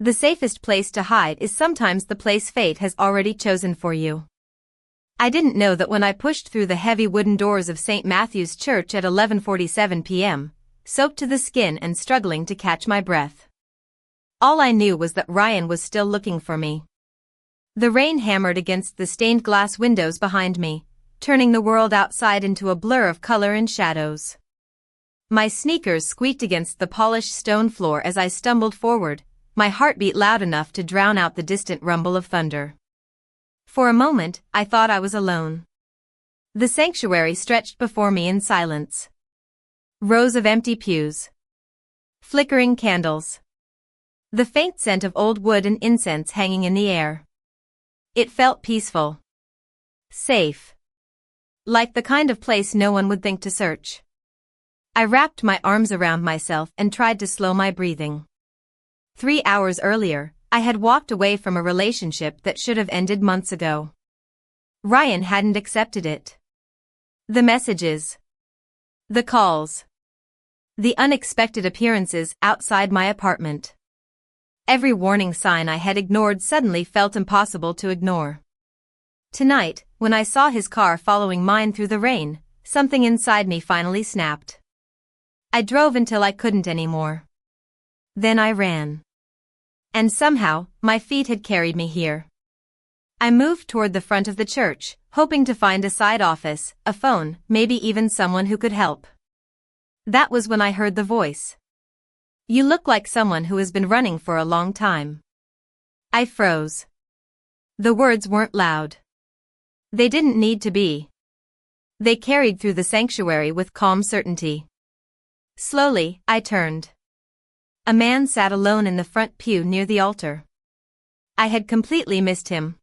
The safest place to hide is sometimes the place fate has already chosen for you. I didn't know that when I pushed through the heavy wooden doors of St. Matthew's Church at 11:47 p.m., soaked to the skin and struggling to catch my breath. All I knew was that Ryan was still looking for me. The rain hammered against the stained glass windows behind me, turning the world outside into a blur of color and shadows. My sneakers squeaked against the polished stone floor as I stumbled forward, my heartbeat loud enough to drown out the distant rumble of thunder. For a moment, I thought I was alone. The sanctuary stretched before me in silence. Rows of empty pews. Flickering candles. The faint scent of old wood and incense hanging in the air. It felt peaceful. Safe. Like the kind of place no one would think to search. I wrapped my arms around myself and tried to slow my breathing. 3 hours earlier, I had walked away from a relationship that should have ended months ago. Ryan hadn't accepted it. The messages. The calls. The unexpected appearances outside my apartment. Every warning sign I had ignored suddenly felt impossible to ignore. Tonight, when I saw his car following mine through the rain, something inside me finally snapped. I drove until I couldn't anymore. Then I ran. And somehow, my feet had carried me here. I moved toward the front of the church, hoping to find a side office, a phone, maybe even someone who could help. That was when I heard the voice. You look like someone who has been running for a long time. I froze. The words weren't loud. They didn't need to be. They carried through the sanctuary with calm certainty. Slowly, I turned. A man sat alone in the front pew near the altar. I had completely missed him.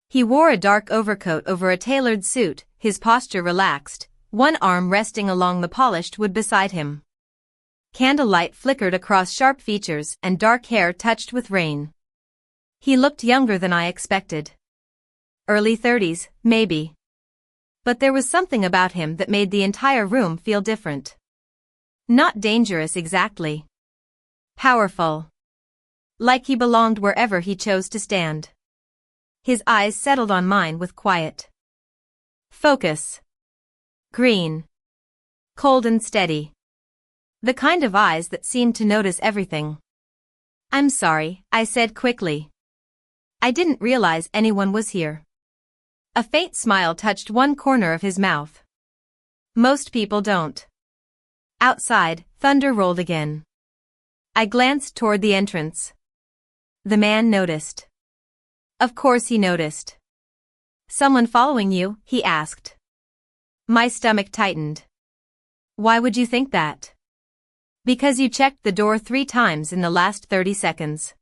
He wore a dark overcoat over a tailored suit, his posture relaxed, one arm resting along the polished wood beside him. Candlelight flickered across sharp features and dark hair touched with rain. He looked younger than I expected. Early 30s, maybe. But there was something about him that made the entire room feel different. Not dangerous exactly. Powerful. Like he belonged wherever he chose to stand. His eyes settled on mine with quiet focus. Green. Cold and steady. The kind of eyes that seemed to notice everything. I'm sorry, I said quickly. I didn't realize anyone was here. A faint smile touched one corner of his mouth. Most people don't. Outside, thunder rolled again. I glanced toward the entrance. The man noticed. Of course he noticed. Someone following you? He asked. My stomach tightened. Why would you think that? Because you checked the door 3 times in the last 30 seconds.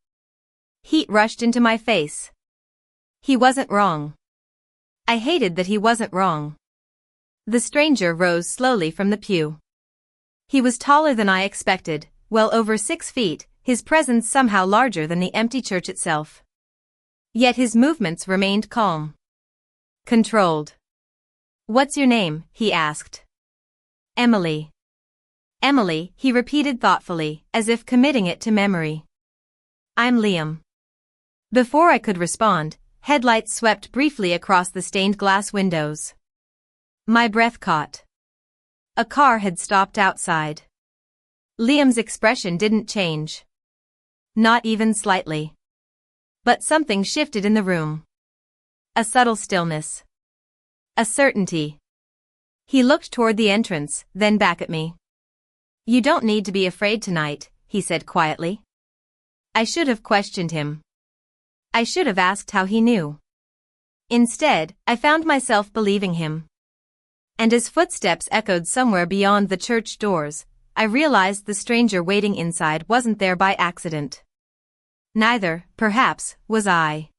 Heat rushed into my face. He wasn't wrong. I hated that he wasn't wrong. The stranger rose slowly from the pew. He was taller than I expected, well over 6 feet, his presence somehow larger than the empty church itself. Yet his movements remained calm. Controlled. What's your name? He asked. Emily. Emily, he repeated thoughtfully, as if committing it to memory. I'm Liam. Before I could respond, headlights swept briefly across the stained glass windows. My breath caught. A car had stopped outside. Liam's expression didn't change. Not even slightly. But something shifted in the room. A subtle stillness. A certainty. He looked toward the entrance, then back at me. You don't need to be afraid tonight, he said quietly. I should have questioned him. I should have asked how he knew. Instead, I found myself believing him. And as footsteps echoed somewhere beyond the church doors, I realized the stranger waiting inside wasn't there by accident. Neither, perhaps, was I.